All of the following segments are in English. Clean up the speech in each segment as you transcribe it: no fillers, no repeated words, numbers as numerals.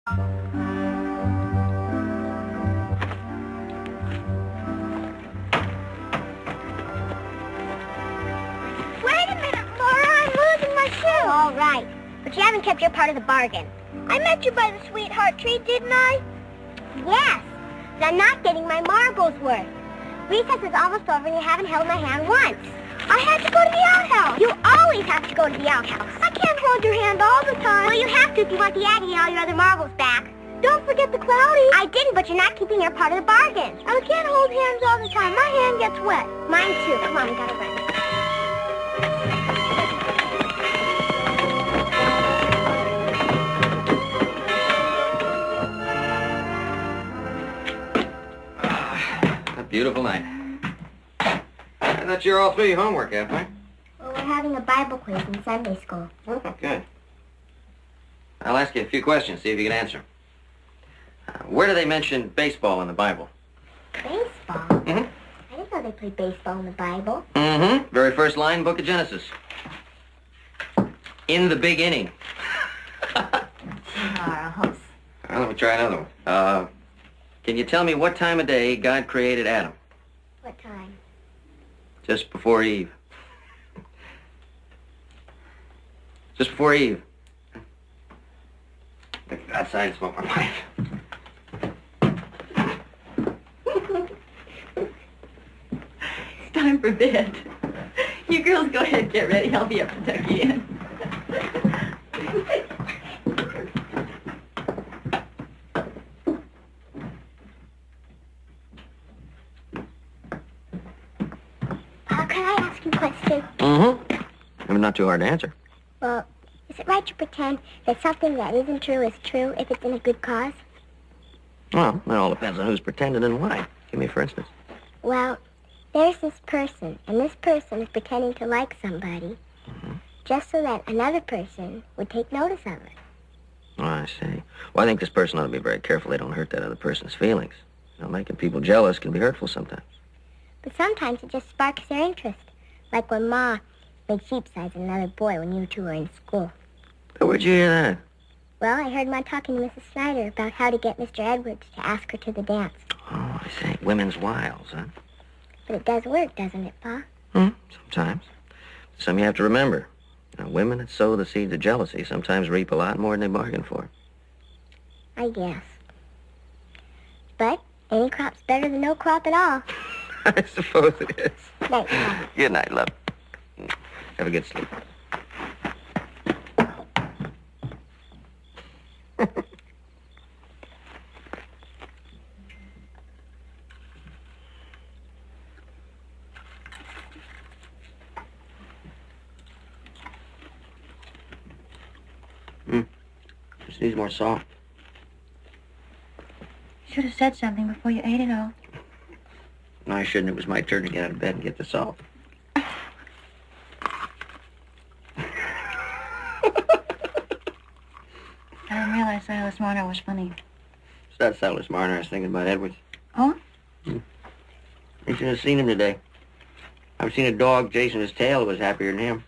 Wait a minute, Laura. I'm losing my shoe. All right. But you haven't kept your part of the bargain. I met you by the sweetheart tree, didn't I? Yes. But I'm not getting my marbles worth. Recess is almost over and you haven't held my hand once. I had to go to the outhouse. You always have to go to the outhouse. I can't hold your hand all the time. Well, you have to if you want the Aggie and all your other marbles back. Don't forget the Cloudy. I didn't, but you're not keeping your part of the bargain. I can't hold hands all the time. My hand gets wet. Mine too. Come on, we gotta run. A beautiful night. I thought you were all through your homework, Effie. Well, we're having a Bible quiz in Sunday school. Oh, good. I'll ask you a few questions, see if you can answer. Where do they mention baseball in the Bible? Baseball? Mm-hmm. I didn't know they played baseball in the Bible. Mm-hmm. Very first line, Book of Genesis. In the big inning. Charles. Well, let me try another one. Can you tell me what time of day God created Adam? What time? Just before Eve. Just before Eve. Look outside and smoke my pipe. It's time for bed. You girls go ahead, get ready. I'll be up to tuck you in. Can I ask you a question? Mm-hmm. I mean, not too hard to answer. Well, is it right to pretend that something that isn't true is true if it's in a good cause? Well, it all depends on who's pretending and why. Give me for instance. Well, there's this person, and this person is pretending to like somebody just so that another person would take notice of it. Oh, I see. Well, I think this person ought to be very careful they don't hurt that other person's feelings. You know, making people jealous can be hurtful sometimes. But sometimes it just sparks their interest, like when Ma made sheep's eyes at another boy when you two were in school. Where'd you hear that? Well, I heard Ma talking to Mrs. Snyder about how to get Mr. Edwards to ask her to the dance. Oh, I see. Women's wiles, huh? But it does work, doesn't it, Pa? Sometimes. Some you have to remember. You know, women that sow the seeds of jealousy sometimes reap a lot more than they bargain for. I guess. But any crop's better than no crop at all. I suppose it is. Night, Pa. Good night, love. Have a good sleep. Just needs more salt. Should have said something before you ate it all. No, I shouldn't. It was my turn to get out of bed and get the salt. I didn't realize Silas Marner was funny. It's not Silas Marner. I was thinking about Edwards. Oh? You should have seen him today. I've seen a dog chasing his tail that was happier than him.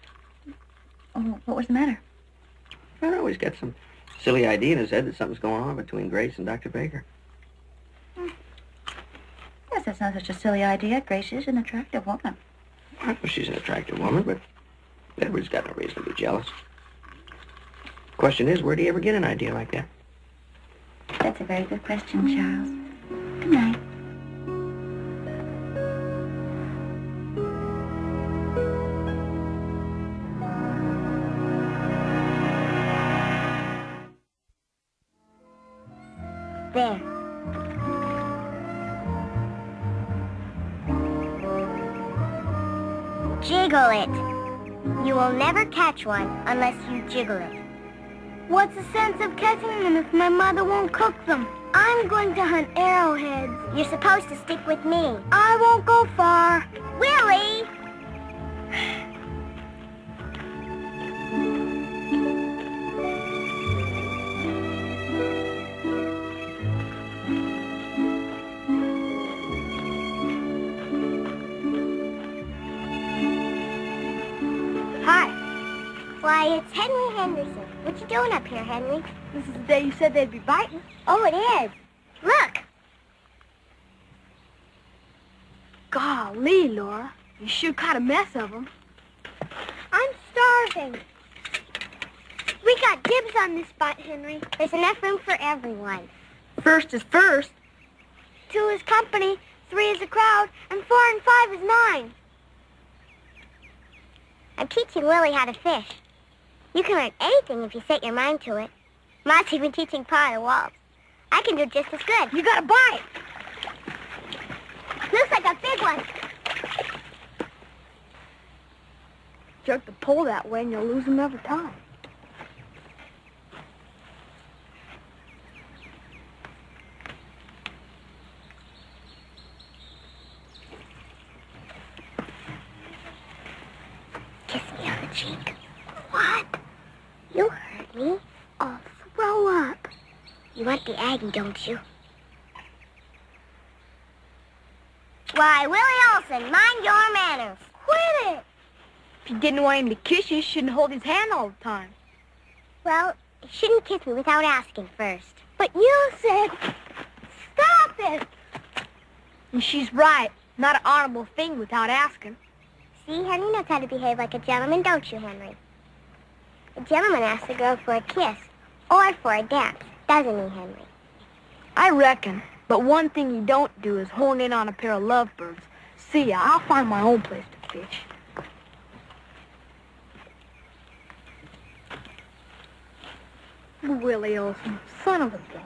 Oh, what was the matter? I don't know. He's got some silly idea in his head that something's going on between Grace and Dr. Baker. Yes, that's not such a silly idea. Grace is an attractive woman. I know she's an attractive woman, but Edward's got no reason to be jealous. Question is, where'd he ever get an idea like that? That's a very good question, Charles. Good night. There. Jiggle it. You will never catch one unless you jiggle it. What's the sense of catching them if my mother won't cook them? I'm going to hunt arrowheads. You're supposed to stick with me. I won't go far. Willie! Hi. Why, it's Henry Henderson. What you doing up here, Henry? This is the day you said they'd be biting. Oh, it is. Look. Golly, Laura. You sure caught a mess of them. I'm starving. We got dibs on this spot, Henry. There's enough room for everyone. First is first. 2 is company, 3 is a crowd, and 4 and 5 is mine. I'm teaching Willie how to fish. You can learn anything if you set your mind to it. Ma's even teaching Pa to waltz. I can do just as good. You got a bite. Looks like a big one. Jerk the pole that way and you'll lose them every time. Kiss me on the cheek. What? You heard me. I'll throw up. You want the Aggie, don't you? Why, Willie Olson, mind your manners. Quit it. If you didn't want him to kiss you, you shouldn't hold his hand all the time. Well, he shouldn't kiss me without asking first. But you said, stop it. And she's right. Not an honorable thing without asking. See, Henry knows how to behave like a gentleman, don't you, Henry? A gentleman asks a girl for a kiss or for a dance, doesn't he, Henry? I reckon. But one thing you don't do is hone in on a pair of lovebirds. See ya, I'll find my own place to fish. Willie Olson, son of a gun.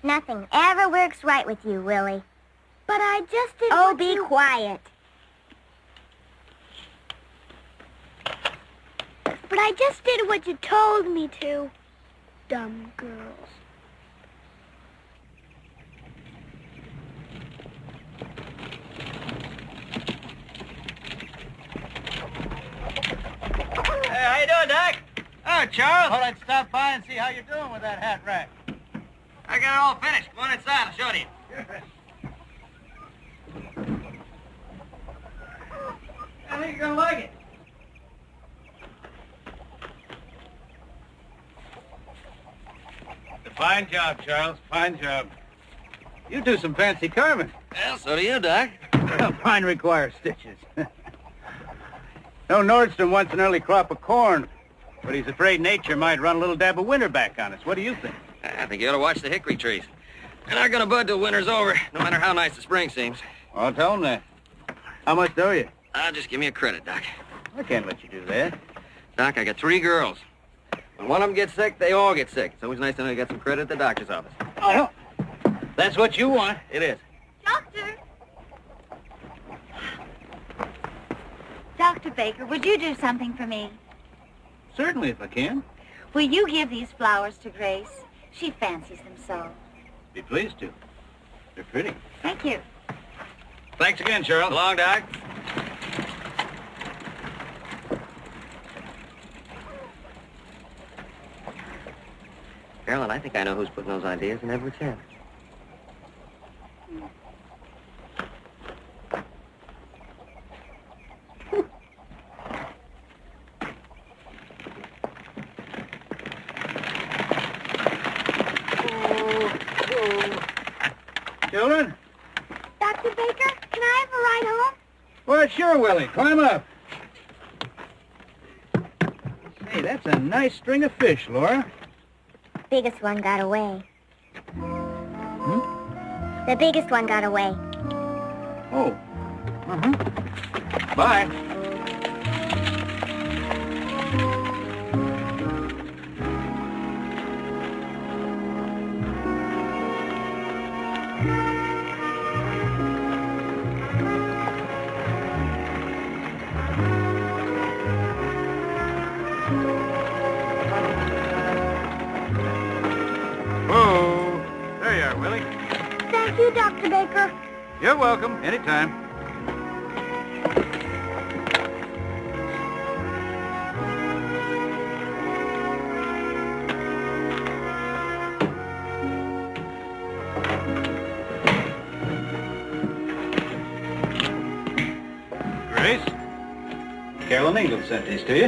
Nothing ever works right with you, Willie. But I just did. Oh, be quiet. But I just did what you told me to. Dumb girls. Hey, how you doing, Doc? Oh, Charles. Thought I'd stop by and see how you're doing with that hat rack. I got it all finished. Come on inside, I'll show it to you. I think you're gonna like it. Fine job, Charles. Fine job. You do some fancy carving. Well, so do you, Doc. Mine requires stitches. No, Nordstrom wants an early crop of corn, but he's afraid nature might run a little dab of winter back on us. What do you think? I think you ought to watch the hickory trees. They're not going to bud till winter's over, no matter how nice the spring seems. I'll tell him that. How much do you? Just give me a credit, Doc. I can't let you do that. Doc, I got 3 girls. When one of them gets sick, they all get sick. It's always nice to know you got some credit at the doctor's office. Oh, no. That's what you want. It is. Doctor! Dr. Baker, would you do something for me? Certainly, if I can. Will you give these flowers to Grace? She fancies them so. Be pleased to. They're pretty. Thank you. Thanks again, Charles. So long, Doc. Carolyn, I think I know who's putting those ideas in Edward's head. Children? Dr. Baker, can I have a ride home? Well, sure, Willie. Climb up. Hey, that's a nice string of fish, Laura. Biggest one got away. The biggest one got away. Oh. Bye. Whoa. There you are, Willie. Thank you, Dr. Baker. You're welcome. Anytime. Carolyn Ingalls sent these to you.